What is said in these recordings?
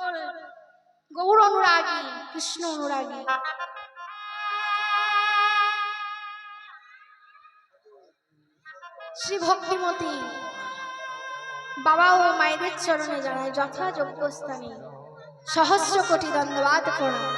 সকল গৌর অনুরাগী, কৃষ্ণ অনুরাগী শ্রী ভক্তিমতী বাবা ও মায়েদের চরণে জানাই যথাযোগ্য স্থানে সহস্র কোটি ধন্যবাদ প্রণাম।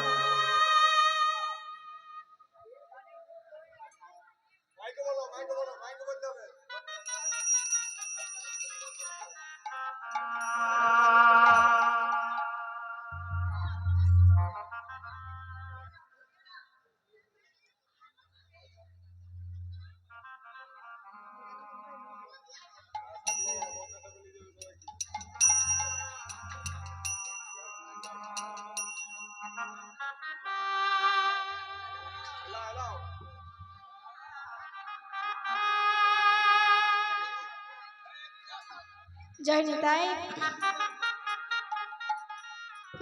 জয় নিতাই।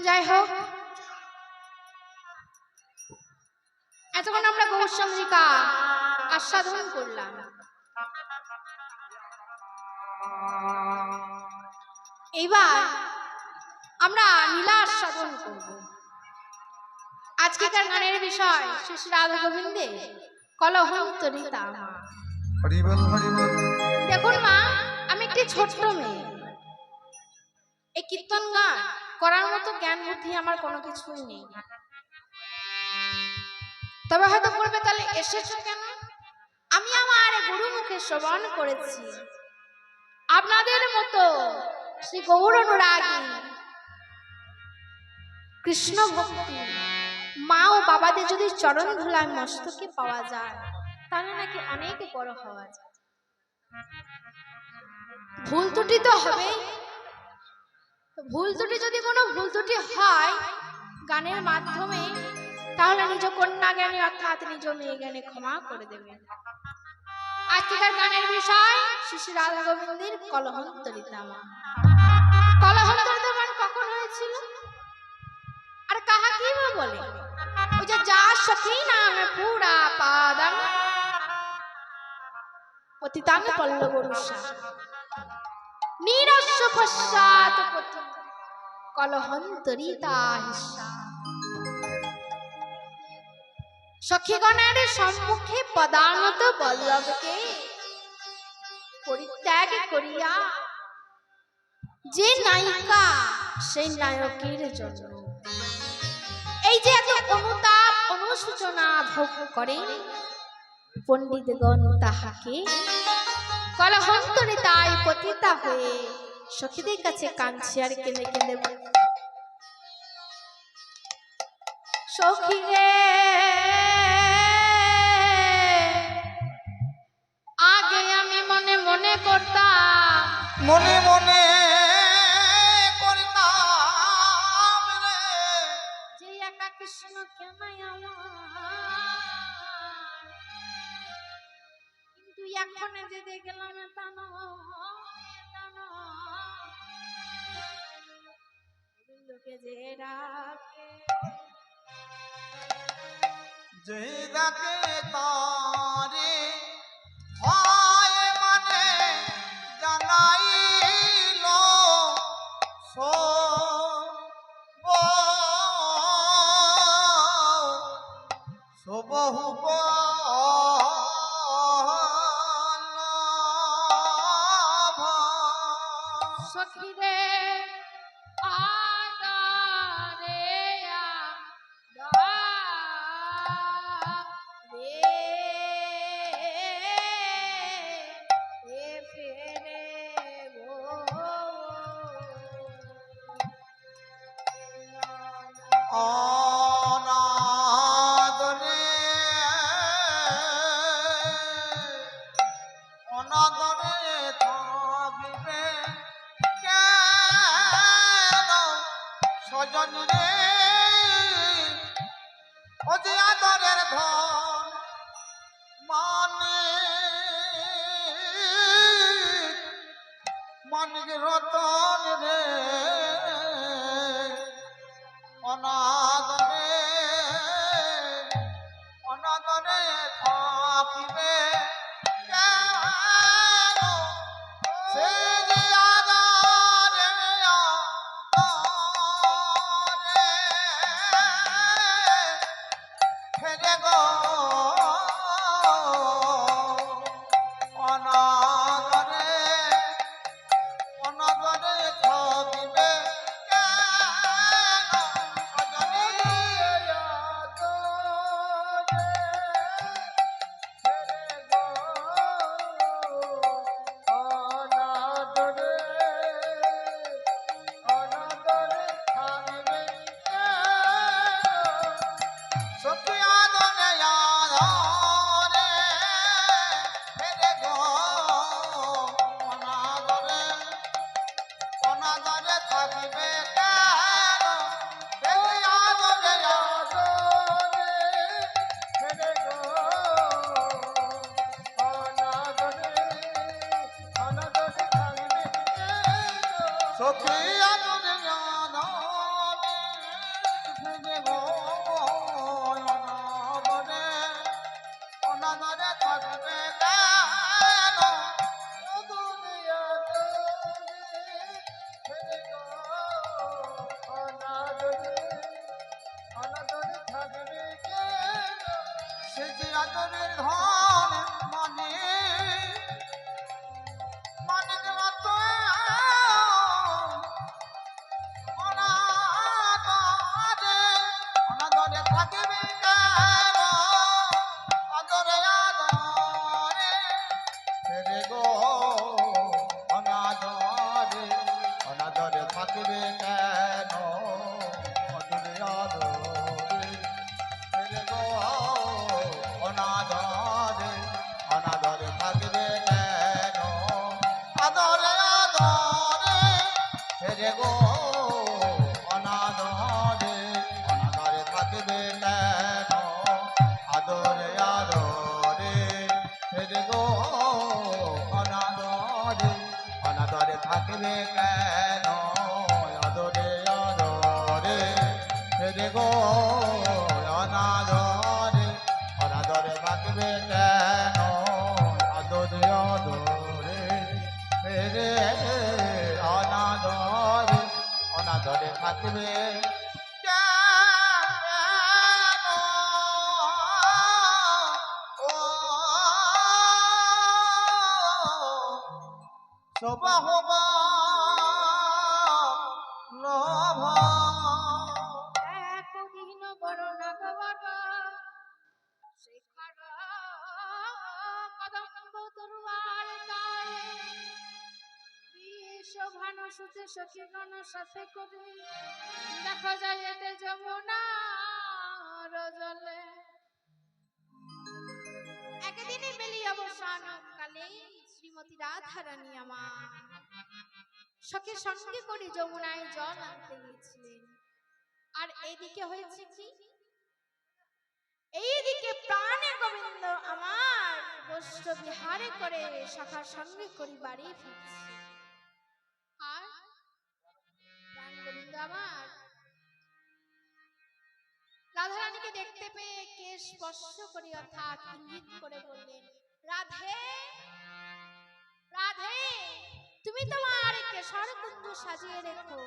যাই হোক, এতক্ষণ আমরা গৌরচন্দ্রিকা আস্বাদন করলাম। এইবার আমরা লীলা আস্বাদন করব। আজকেকার গানের বিষয় শ্রী শ্রী রাধা গোবিন্দে কলহন্তরিতা মা। দেখুন মা, আমি একটি ছোট্ট মেয়ে, এই কীর্তন গান করার মতো জ্ঞান বুদ্ধি আমার কোনো কিছুই নেই। তবে হয়তো বলবে তাহলে এসেছো কেন? আমি আমার গুরু মুখে শ্রবণ করেছি আপনাদের মতো শ্রী গৌর অনুরাগী কৃষ্ণ ভক্তি মা ও বাবাদের যদি চরণ ধুলায় মস্তকে পাওয়া যায় তাহলে নাকি অনেক বড় হওয়া যায়। ভুল ত্রুটি তো হবেই। ভুল ত্রুটি যদি কোনো ভুল ত্রুটি হয় গানের মাধ্যমে, তাহলে নিজ কন্যা জ্ঞানী অর্থাৎ নিজ মেয়ে জ্ঞানী ক্ষমা করে দেবে। আজকের গানের বিষয় শ্রী শ্রী রাধা গোবিন্দের কলহন্তরিতা মা। কলহন্তরিতা মান কখন হয়েছিল আর কাহা কি বলে? ওই যে যা সখী নাম পুরা পাদাং পতিতাং পল্লবরুষা নিরস্য পশ্চাৎ পতি কলহন্তরিতা হিসা। সখীগণের সম্মুখে পদানত বল্লভকে পরিত্যাগ করিয়া যে নায়িকা সেই নায়কের জন্য এই যে এত অনুতাপ অনুশোচনা ভোগ করে পণ্ডিতগণ তাহাকে কলহন্তরিতায় পতিতা হয়ে সখীদের কাছে কাঁদছে আর কেঁদে কেঁদে সখী রে আগে আমি মনে মনে করতাম, মনে মনে করতাম রে যে একা কৃষ্ণ কেনাই আমার, কিন্তু এখন যে দেখলাম তা লোকে যে ডাকে যে ডাকে তারে হয় মানে জানাইল সবহু সখী রে আদারে অনাদরে অনাদরে থাকিবে কেন স্বজন রে ও যে আদরের ধন মানে মানিক রতন রে অনাদরে অনাদরে থাকিবে কেন সে যে আদরে গো অনাদরে অনাদরে থাকিবে কেন সজনী সখী আদরে আদরে ফেরে গো অনাদরে অনাদরে থাকিবে কেন সখী আদরে আদরে ফেরে গো অনাদরে অনাদরে থাকিবে সখী আদরে আদরে ফেরে গো অনাদরে অনাদরে থাকিবে কেন দুনিয়া ফেরে গো অনাদরে অনাদরে থাকিবে কেন সে যে আদরের ধন মানে মানিক মতো অনাদরে অনাদরে থাকিবে কেন আদরে আদরে ফেরে গো অনাদরে অনাদরে থাকিবে কেন আদরে আদরে ফেরে গো অনাদরে অনাদরে থাকিবে কেন আদরে আদরে ফেরে গো অনাদরে অনাদরে থাকিবে কেন আদরে আদরে ফেরে গো অনাদরে অনাদরে থাকিবে কেন আদরে আদরে ফেরে গো অনাদরে অনাদরে থাকিবে কেন আদরে আদরে ফেরে অনাদরে অনাদরে থাকিবে কেন ও শোভা হবা লোভ একদিন বরণা গবর শেখর কদম্ব তরুয়ার গায়ে শোভানো সুতে সখীগণ সাথে করে দেখা যায় এতে যমুনা রজলে একদিনে বেলি অবসান কালে শ্রীমতী রাধারানী আমার সখীর সঙ্গে করে যমুনায় জল আনতে গিয়েছিলেন। আর এইদিকে হয়েছে কি, এইদিকে প্রাণে গোবিন্দ আমার গোষ্ঠ বিহারে করে সখার সঙ্গে করি বাড়ি ফিরছে। আর প্রাণ গোবিন্দ আমার রাধারানীকে দেখতে পেয়ে কেশ স্পর্শ করি অর্থাৎ ইঙ্গিত করে বললেন, রাধে রাধে তুমি তোমার কেশর কুঞ্জ সাজিয়ে রেখো,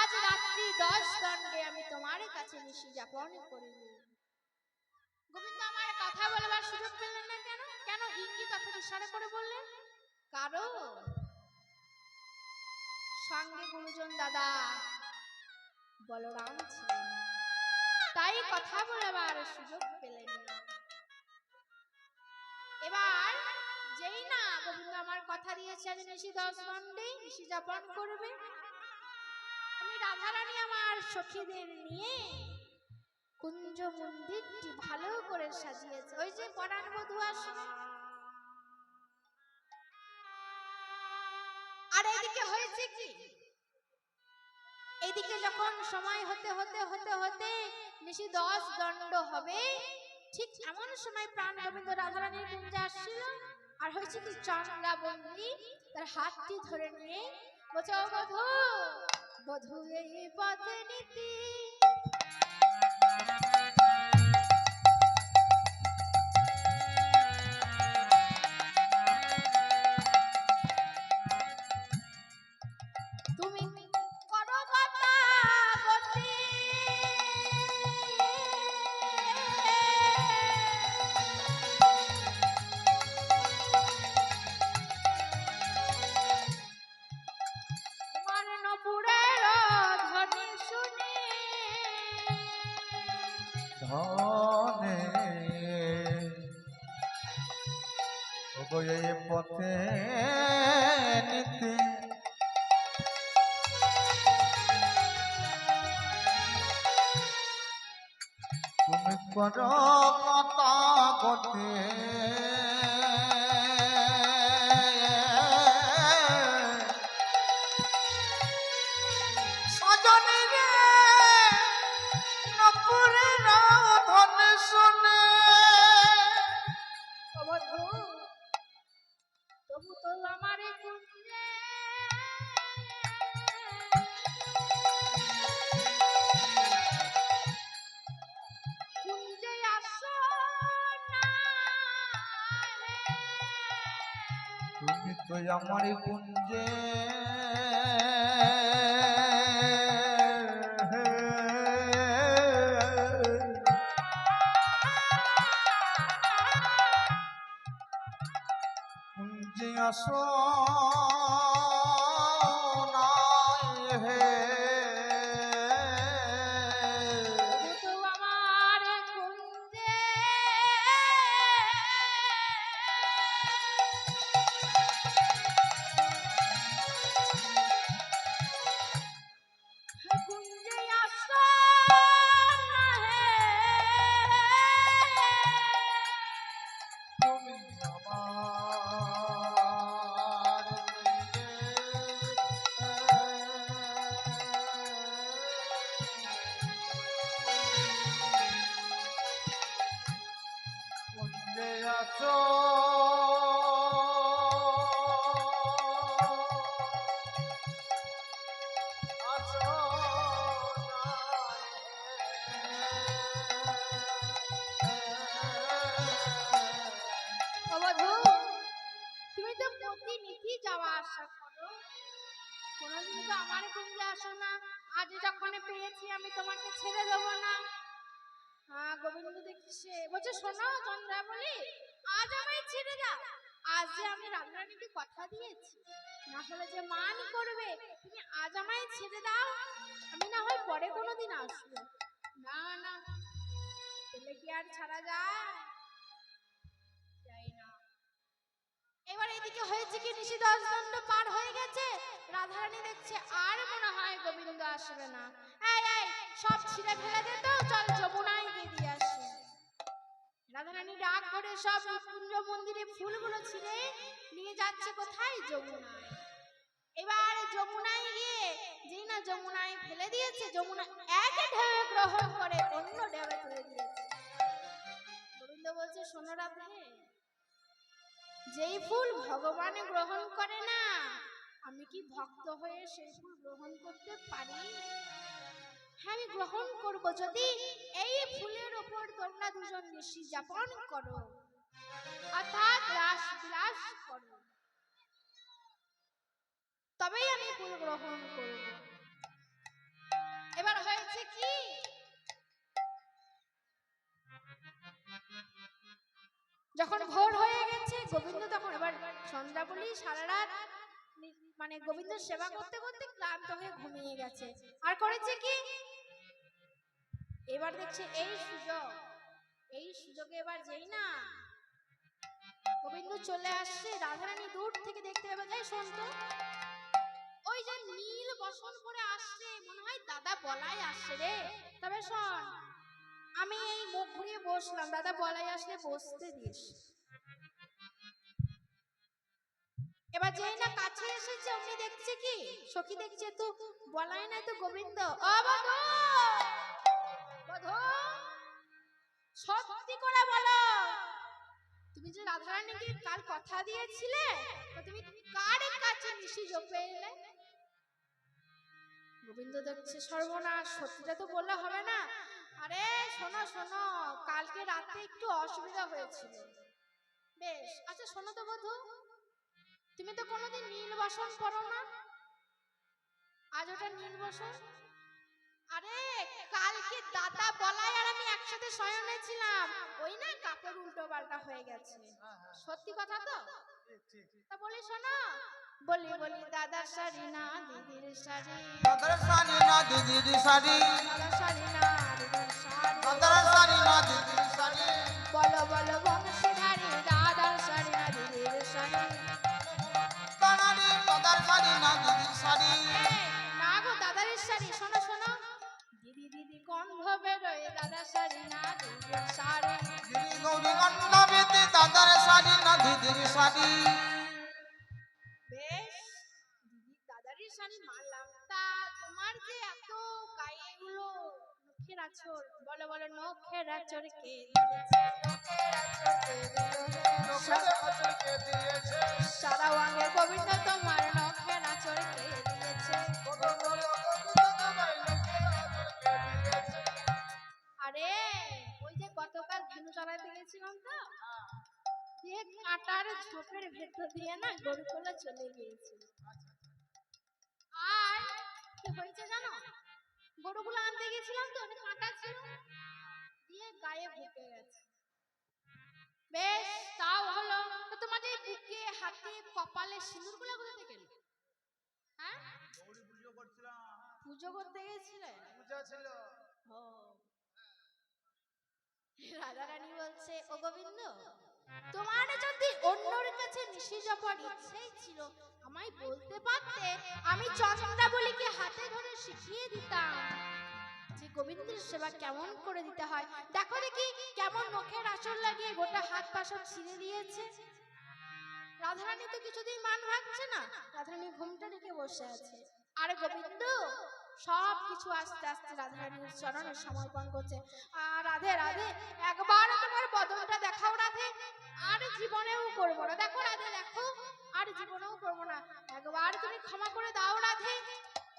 আজ রাত্রি 10 দণ্ডে আমি তোমার কাছে নিশি যাপন করিব। গোবিন্দ আমার কথা বলবার সুযোগ পেলেন না কেন? কেন ইঙ্গিত অর্থাৎ ইশারা করে বললেন? কারণ সঙ্গে গুরুজন দাদা বলরাম ছিলেন, তাই কথা বলবার সুযোগ পেলেন না। এবার যেই না গোবিন্দ আমার কথা দিয়েছে আজ নিশি 10 দণ্ডে নিশি যাপন করবে, আমি রাধারানী আমার সখীদের নিয়ে কুঞ্জ মন্দিরটি ভালো করে সাজিয়েছে। ওই যে পরাণ বধূ আসে, আর এদিকে হয়েছে কি, এদিকে যখন সময় হতে হতে হতে হতে নিশি 10 দণ্ড হবে, ঠিক এমন সময় প্রাণ গোবিন্দ রাধারানীর কুঞ্জে আসছিল। আর হয়েছে কি, চন্দ্রা বন্দী তার হাতটি ধরে নিয়ে বলছে, ও বধূ বধূ এই পথে নীতি তুমি করো গতা গতি ধনে ওগো এই পথে নিতে তুমি করো কথা গতে সজনী রে নপুরে না ধনে শুনে ও বন্ধু তবু তো আমার কুঞ্জে কুঞ্জে আসো না রে। তুমি তো আমার কুঞ্জে কুঞ্জে আসো নাই হে তবু তো আমার কুঞ্জে কুঞ্জে আসো না হে। তুমি আমার কুঞ্জে আসো আসো ও বন্ধু তুমি তো প্রতিনিধি যাওয়া আসা করো, কোনোদিন তো আমার কুঞ্জে আসো না। আজ যখন পেয়েছি আমি তোমাকে ছেড়ে দেবো না। গোবিন্দ দেখছে বলছে শোনো চন্দ্রাবলী, আজ আমায় ছেড়ে দাও। আজ যে আমি রাধারানীকে কথা দিয়েছি, না হলে যে মান করবে, তুমি আজ আমায় ছেড়ে দাও, আমি না হয় পরে কোনোদিন আসবো। না না, পেলে কি আর ছাড়া যায়? যাই না। এবার এদিকে হয়েছে কি, নিশি 10 দণ্ড পার হয়ে গেছে, রাধারানী দেখছে আর মনে হয় গোবিন্দ আসবে না। এই এই সব ছিঁড়ে ফেলে দে তো, চল যমুনায় গিয়ে দিয়ে আসি। রাধারানী ডাক করে সব কুঞ্জ মন্দিরে ফুলগুলো ছিঁড়ে নিয়ে যাচ্ছে কোথায়? যমুনায়। এবার যমুনায় গিয়ে যেই না যমুনায় ফেলে দিয়েছে, যমুনা এক ঢেউয়ে গ্রহণ করে অন্য ঢেউয়ে তুলে দিয়েছে। গোবিন্দ বলছে শোনো রাধে, যেই ফুল ভগবান গ্রহণ করে না, আমি কি ভক্ত হয়ে সেই ফুল গ্রহণ করতে পারি? হ্যাঁ আমি গ্রহণ করব, যদি এই ফুলের উপর তোমরা দুজন নিশি যাপন করো, অর্থাৎ রাস বিলাস করো, তবেই আমি ফুল গ্রহণ করব। এবার হয়েছে কি, যখন ভোর হয়ে গেছে, গোবিন্দ তখন এবার চন্দ্রাবলী সারা রাত মানে গোবিন্দ সেবা করতে করতে ক্লান্ত হয়ে ঘুমিয়ে গেছে। আর করেছে কি, এবার দেখছে এই সুযোগে এবার যেই না গোবিন্দ চলে আসছে, রাধারানী দূর থেকে দেখতে পাবে, যাই শুনতো ওই যে নীল বসন করে আসছে, মনে হয় দাদা বলাই আসছে রে। তবে শোন, আমি এই মুখ ঘুরিয়ে বসলাম, দাদা বলাই আসলে বসতে দিস। এবার যেই না কাছে এসেছে, অমনি দেখছে কি, সখী দেখছে তো বলাই না, তো গোবিন্দ। ও বধূ, বধূ সত্যি করে বলো, তুমি যে রাধারানীকে কাল কথা দিয়েছিলে, তো তুমি কার কাছে নিশি জপে এলে? গোবিন্দ দেখছে সর্বনাশ, সত্যিটা তো বললে হবে না। আরে শোনো শোনো, কালকে রাতে একটু অসুবিধা হয়েছিল। বেশ, আচ্ছা শোনো তো বধূ, তুমি তো কোনোদিন নীল বসন পরো না, আজ ওটা নীল বসন। আরে কালকে দাদা বলাই আর আমি একসাথে শয়নে ছিলাম, ওই না কাপড় উল্টো পাল্টা হয়ে গেছে। সত্যি কথা তো? তা বলি শোনো, বলি বলি দাদার শাড়ি না দিদির শাড়ি, দাদার শাড়ি না দিদির শাড়ি, দাদার শাড়ি না দিদির শাড়ি, দাদার শাড়ি বেরোয় দাদা শাড়ি না দিদির শাড়ি। গিরি গৌরী গন্ধ বেতে দাদার শাড়ি না দিদির শাড়ি। বেশ, দিদির দাদারই শাড়ি মানলাম। তা তোমার যে এত গায়ে এগুলো নখের আঁচড়, বলো বলো নখের আঁচড় কে দিয়েছে? নখের আঁচড় কে দিল? নখের আঁচড় কে দিয়েছে? সারা অঙ্গে গোবিন্দ তোমার নখের আঁচড় কে দিয়েছে? গোবিন্দ গোবিন্দ তোমার নখের আঁচড় কে দিয়েছে? আরে ওই যে গতকাল ধনু চড়াইতে গেছিলাম তো, দিয়ে কাঁটার ঝোপের ভেতর দিয়ে না গরুগুলো চলে গিয়েছিল। আর কি হয়েছে জানো, গরুগুলো আনতে গেছিলাম তো অনেক কাঁটা ছিল, দিয়ে গায়ে ঢুকে গেছে। বেশ, তাও হলো। তো তোমাদের বুকে হাতে কপালে সিঁদুরগুলো কোথা থেকে এলো? হ্যাঁ, গৌরী পুজো করছিলাম, পুজো করতে গেছিলে? পূজা ছিল। ও, রাধারানী বলছে, ও গোবিন্দ, তোমার যদি অন্যর কাছে মিশে যাবার ইচ্ছেই ছিল আমায় বলতে পারতে, আমি চন্দ্রাবলীকে হাতে ধরে শিখিয়ে দিতাম যে গোবিন্দের সেবা কেমন করে দিতে হয়। দেখো দেখি কেমন নখের আঁচড় লাগিয়ে গোটা হাত পা সব ছিঁড়ে দিয়েছে। রাধারানী তো কিছুতেই মান ভাঙছে না, রাধারানী ঘুমটা রেখে বসে আছে। আর গোবিন্দ সব কিছু আস্তে আস্তে রাধারানীর চরণে সমর্পণ করছে। আর রাধে রাধে, একবার তোমার বদনটা দেখাও রাধে, আর জীবনেও করবো না। দেখো রাধে, দেখো আর জীবনেও করবো না, একবার তুমি ক্ষমা করে দাও রাধে।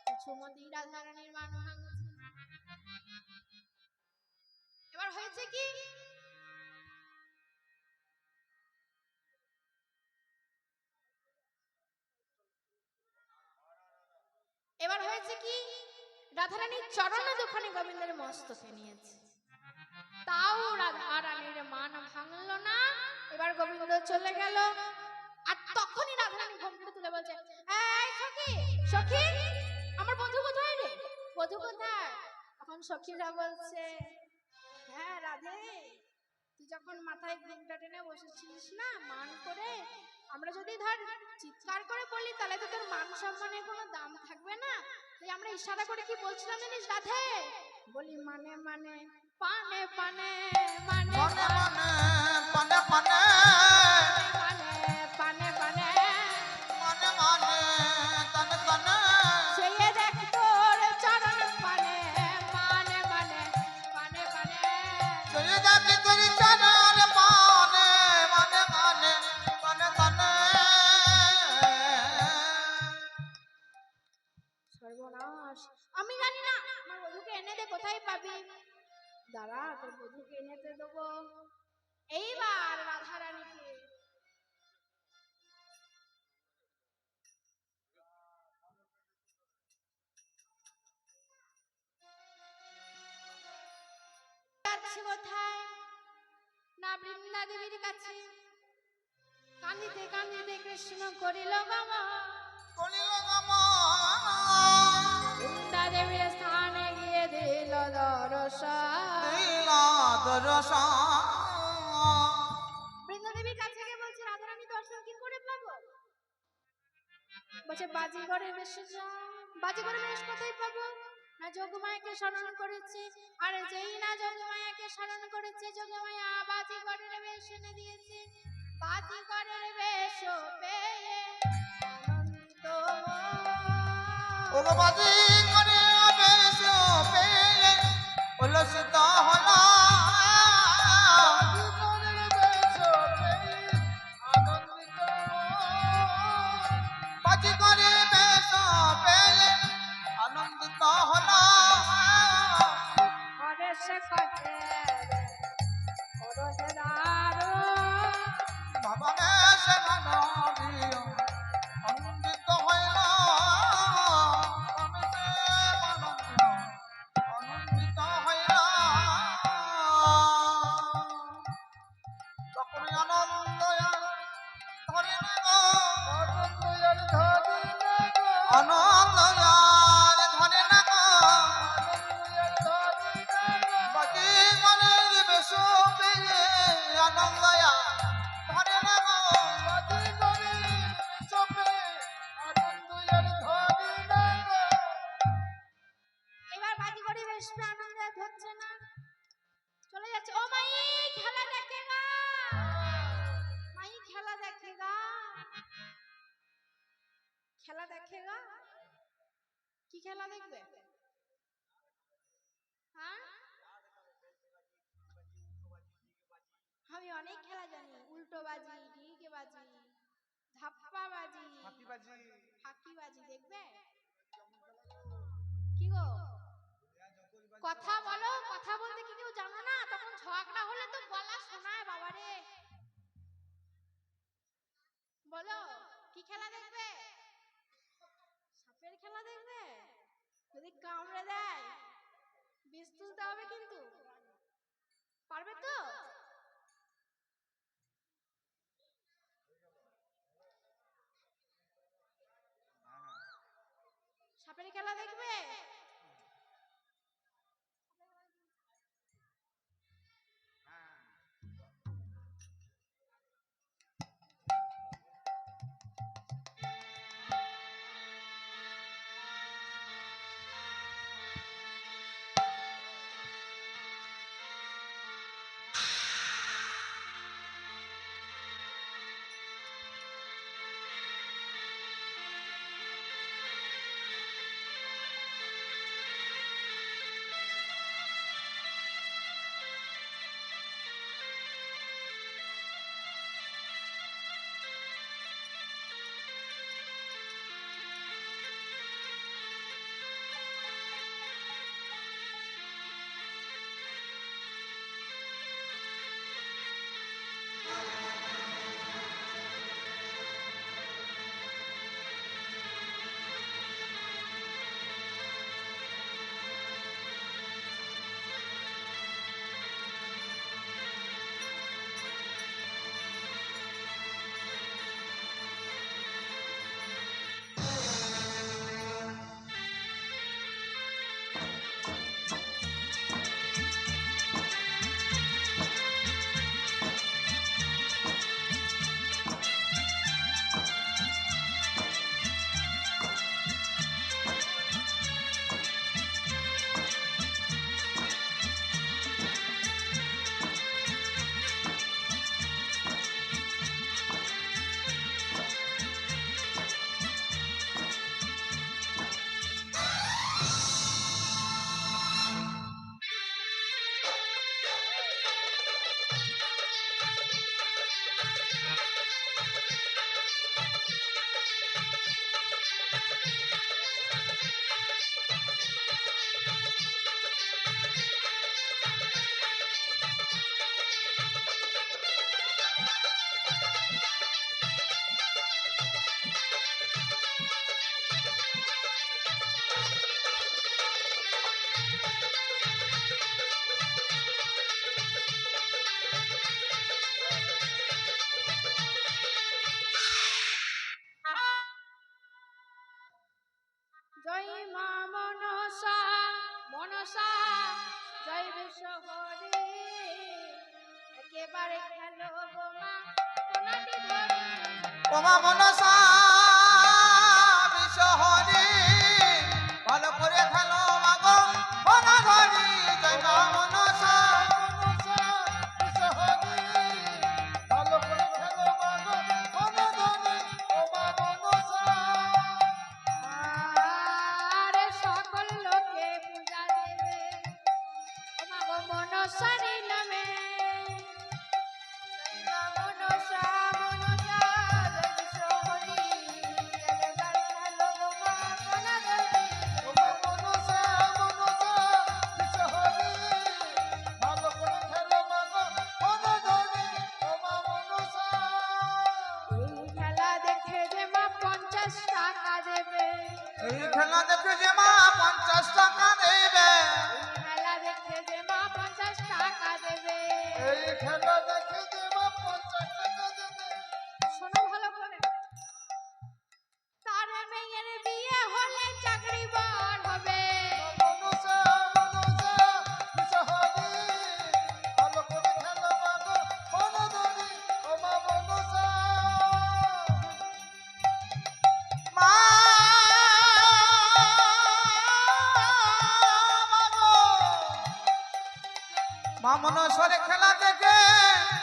কিছু মতেই রাধারানীর মান ভাঙছে। এবার হয়েছে কি, এবার হয়েছে কি, রাধারানীর চরণে দুখানি গোবিন্দের মস্তকে নিয়েছে, তাও রাধারানীর মান ভাঙলো না। এবার গোবিন্দ চলে গেল। আর তখনই রাধারানী ঘোমটা তুলে বলছে, এই সখী, সখী, আমার বন্ধু কোথায় রে? বধূ কোথায়? তখন সখীরা বলছে, হ্যাঁ রাধে, তুই যখন মাথায় ঘোমটা টেনে বসেছিলিস না মান করে, আমরা যদি ধর চিৎকার করে বলি তাহলে তো তোর মান সম্মানের কোনো দাম থাকবে না, তাই আমরা ইশারা করে কি বলছিলাম জানিস রাধে? বলি মানে মানে পানে পানে মানে মানে মানে পানে পানে পানে পানে মানে মানে তানে তানে সেই দেখ তোর চরণ পানে মানে মানে পানে পানে তুই দেখি তুই চরণ পানে মানে মানে পানে পানে। সর্বনাশ, আমি জানি না, আমার বধূকে এনে দে, কোথায় পাবি? দাঁড়া, তোর বধূকে এনেতে দেবো। এইবার রাধারানীকে যাচ্ছে কোথায় না, বৃন্দা দেবীর কাছে। কাঁদিতে কাঁদিতে কৃষ্ণ করিল গমন, কলিল গমন, বৃন্দা দেবীর স্থানে গিয়ে দিল দর্শন। দিল দর্শন। বৃন্দা দেবীর কাছে গিয়ে বলছে, রাধারানী দর্শন কি করে পাবো? বলছে, বাজিগরের বেশে যা। বাজিগরের বেশ কোথায় পাবো? না যোগমায়াকে স্মরণ করেছে, আর যেই না যোগমায়াকে স্মরণ করেছে, যোগমায়া বাজিগরের বেশ এনে দিয়েছে। বাজিগরের বেশ পেয়ে অনন্ত ওগো বাজি করে বেশ পেয়ে উল্লসিত হলো, বাজি করে বেশ পেয়ে আনন্দিত হলো। ঘরে সে কাটে করতে দারো ভবনে সে মানবীয় আনন্দিত হইল, ভবনে সে মানবীয় আনন্দিত হইল। তখন আনন্দ ধরে আনন্দ ধরে না গো, বাকি মনের বেশ পেয়ে আনন্দ ধরে না গো, এবার বাজি করে বেশ আনন্দে হচ্ছে না, চলে যাচ্ছে। ও মাই খেলা দেখে গা, মাই খেলা দেখে গা, খেলা দেখে গা। কি খেলা দেখবে? হ্যাঁ, আমি অনেক খেলা জানি। উল্টো বাজি, ডিগে বাজি, ধাপ্পা বাজি, ফাঁকি বাজি। দেখবে? কি গো কথা বলো, কথা বলতে কি কেউ জানো না? তখন ঝগড়া হলে তো গলা শোনায় বাবারে। বলো কি খেলা দেখবে? সাপের খেলা দেখবে? যদি কামড়ে দেয় বিষ তুলতে হবে কিন্তু। পারবে তো? সাপের খেলা দেখবে? জয় মা মনসা, মনসা জয় বিশ্বহরি। একেবারে খেলো গো মা কোনাটি ধরে। ওমা মনসা বিশ্বহরি, ভালো করে খেলো মাগো কোনা ধরি। জয় মা মনসা বিশ্বহরি, ভালো করে খেলো মাগো কোনা ধরি। ওমা মনসা আরে সকল লোকে পূজা দেবে ও মা গো মনসারি নামে। জয় মা মনসা, মনসা জয় বিশ্বহরি। একেবারে খেলো গো মা কোনা ধরি। ওমা মনসা বিশ্বহরি, ভালো করে খেলো মাগো কোনা ধরি। ওমা মনসা এই খেলা দেখে যে মা 50 টাকা দেবে। এই খেলা দেখে যে মা 50 টাকা দেবে। এই খেলা দেখে যে মা 50 টাকা দেবে। এই খেলা দেখে যে মা 50 টাকা দেবে। শোনো ভালো করে, তার মেয়ের বিয়ে হলে চাকরি বার হবে। মনসা বিশ্বহরি, ভালো করে খেলো মাগো কোনা ধরি। ওমা মনসা মা মাগো মা মনসার খেলা দেখে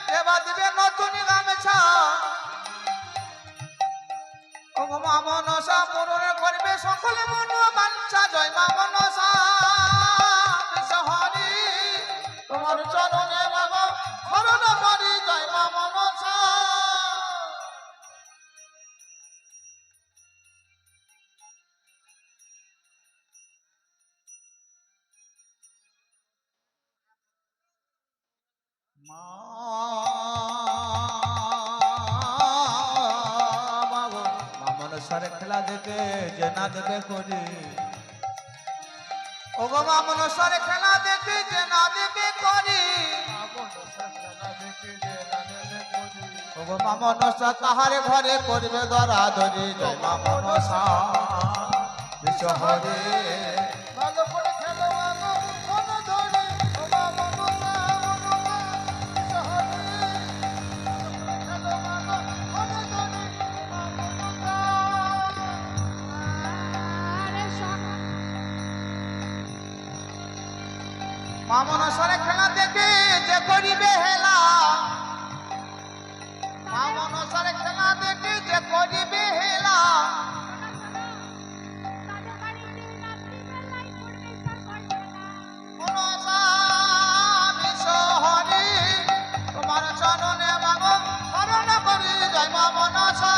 দেবা দিবে নতুন গামছা ও গো মা মনসা পূরণ করবে সকলে মন বাঞ্ছা জয় মা মনসা বিশ্বহরি তোমার চরণে বাবা শরণ করি জয় মা মনসা মা মনসার খেলা দেখে যে না দেবে করি ও গো মা মনসার খেলা দেখে যে না দেবে করি ও গো মা মনসা তাহারে ঘরে করবে দরাদরি জয় মা মনসা বিশ্বহরে ভালো করে খেলো আগো কোন ধরে ও মা মনসা মা মনসারে খেলা দেখে যে করিবে হেলা মা মনসারে খেলা দেখে যে করিবে হেলা মনসা বিশ্বহরি তোমার চরণে বাবা শরণ করি জয় মা মনসা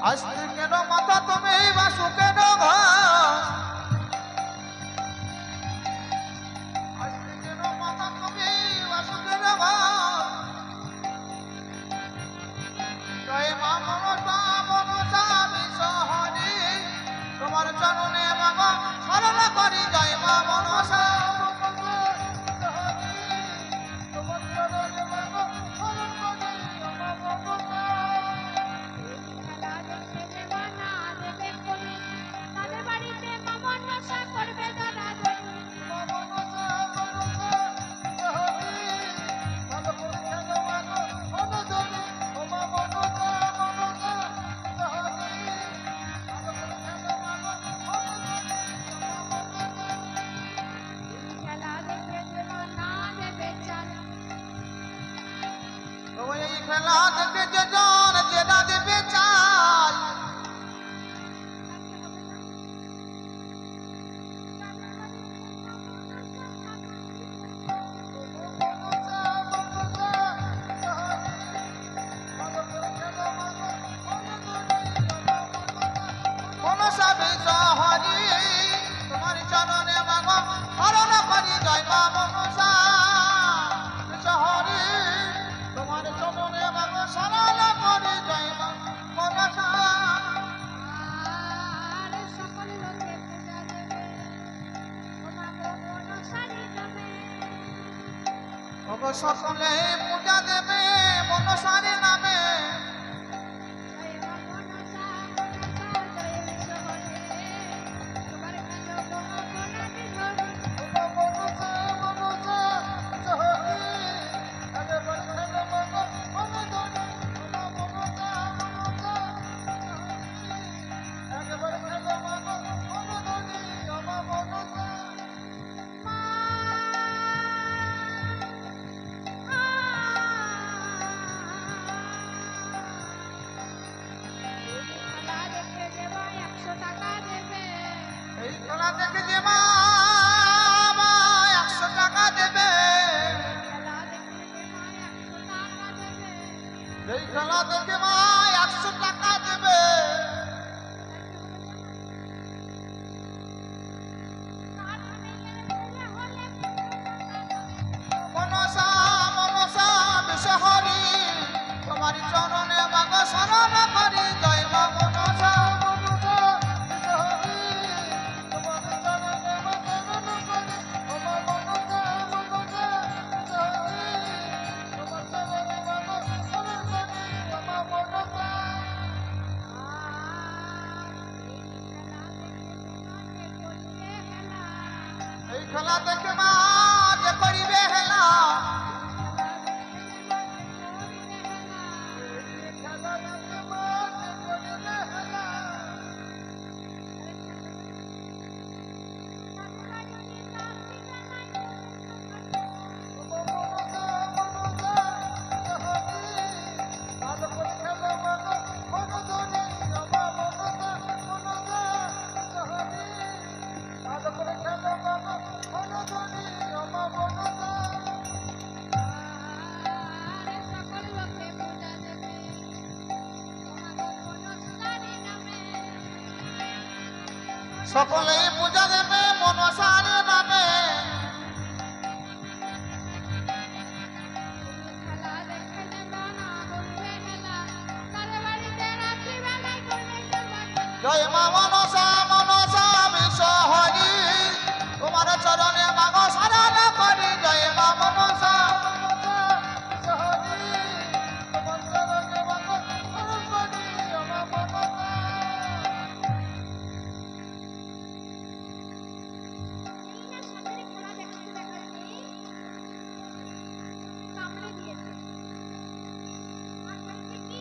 আস্তে কেন মাথা তুমি বাসু কেন ঘাস আস্তে কেন মাথা তুমি বাসু কেন ঘাস জয় মা মনসা মনসা বিশ্বহরি তোমার চরণে বাবা শরণ করি জয় মা মনসা তোমার চরণে বাবা শরণ করি মা মনসা খেলা দেখে যে জন যেটা দেবে চাই মনসা বিশ্বহরি তোমার চরণে বাবা শরণ করি জয় মা মনসা বিশ্বহরি তোমার চরণে বাবা শরণ করি জয় মা মনসা সকলে পূজা দেবে মনসারি নামে এই খেলা দেখে যে মা 100 টাকা দেবে এই খেলা দেখে মা 100 টাকা দেবে মনসা মনসা বিশ্বহরি তোমার চরণে বাবা শরণ করি জয় মা মনসা এই খেলা দেখে মা যে করিবে হেলা সকলেই পূজা দেবে মনসার নামে। খেলা দেখে যেন না করবে হেলা, তার বাড়িতে রাত্রি বেলায় করবে খেলা। জয় মা মনসা মনসা বিশ্বহরি, তোমার চরণে মাগো শরণ করি। জয় মা মনসা মনসা বিশ্বহরি, তোমার চরণে মাগো শরণ করি। ও মা মনসা। এই না সামনে খেলা দেখাতে দেখাতে কামড়ে দিয়েছে। আর বলছে কি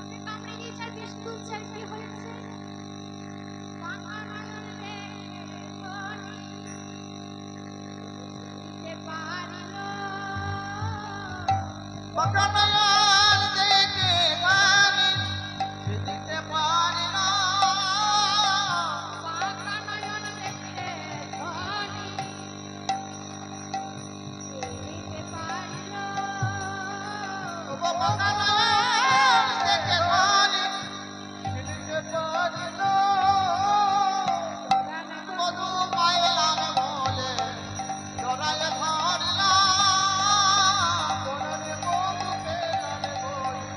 ওকে কামড়ে দিয়েছে আর বেশ তুলছে। আর কি হয়েছে? বাঁকা নয়ন দেখে ধনী দিতে পারিল। বকনয়ন দেখে গানি দিতে পারি না। বাঁকা নয়ন দেখে ধনী দিতে পারিল। ও বকনয়ন দেখে গানি দিতে পারি না। মধু পাইলাম বলে জড়ায় ধরলাম। বনের মধু পেলাম বলে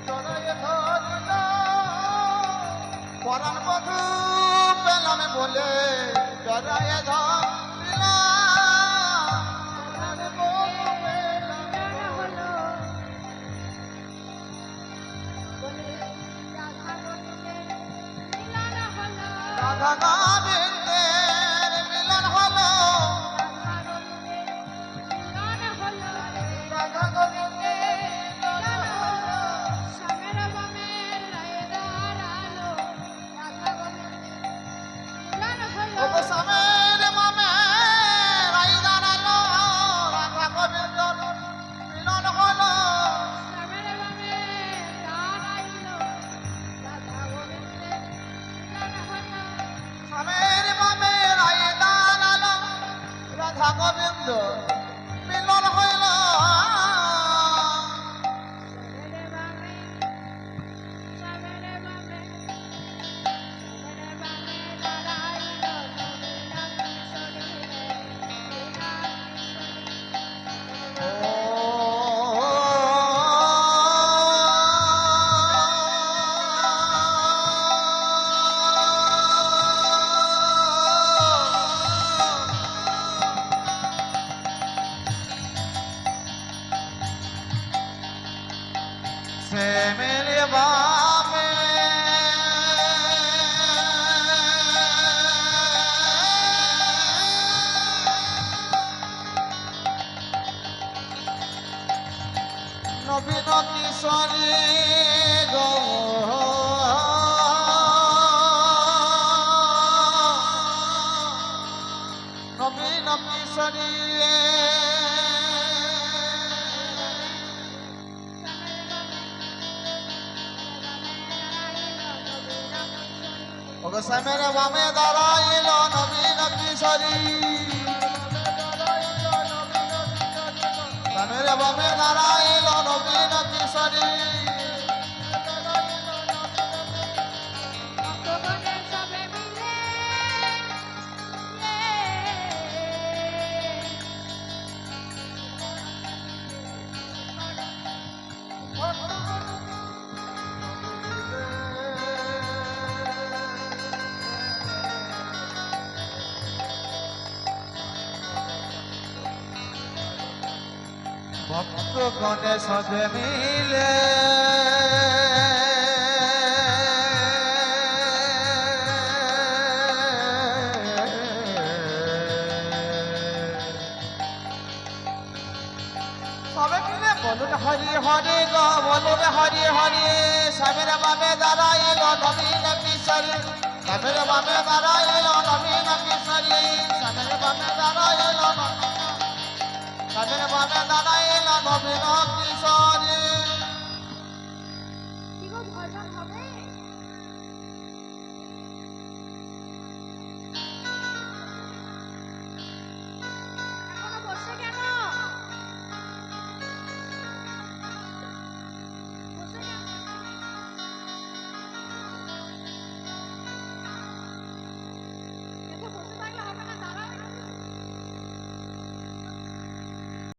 জড়ায় ধরলাম। পরাণ মধু পেলাম বলে জড়ায় ধরলাম। পরাণ মধু পেলাম মিলন হলো বলে রাধা গোবিন্দের মিলন হলো। রাধা গোবিন্দের মিলন হলো। রাধা গোবিন্দের মিলন হলো। রাধা গোবিন্দের মিলন হলো। শ্যামের বামের রায়ে দাঁড়ালো। রাধা গোবিন্দের মিলন হলো। ওগো স্বামীর মামে রাই দাঁড়ালো। রাধা গোবিন্দর মিলন হলো। শ্যামের বামের দাঁড়াইলো। রাধা গোবিন্দের মিলন হলো। স্বামীর মামে রাই দাঁড়ালো। রাধা গোবিন্দ মিলন হইল। শ্যামের বামে শ্যামের বামে শ্যামের বামে দাঁড়াইলো। নবীন কিশোরী রে নবীন কিশোরী। সে মেরে বামে নবীন কিশোরী গো নবীন কিশোরী ওগো শ্যামের বামে দাঁড়াইল নবীন কিশোরী। শ্যামের বামে দাঁড়াইল নবীন কিশোরী। ভক্তগণে সবে মিলে ভক্তগণে সবে মিলে সবে মিলে বলুন হরি হরি গো বলুন হরি হরি। স্বামীর বামে দাঁড়াইল নবীন কিশোরী। স্বামীর বামে দাঁড়াইল নবীন কিশোরী। স্বামীর বামে দাঁড়াইল স্বামীর বামে দাঁড়াইল নবীন কিশোর।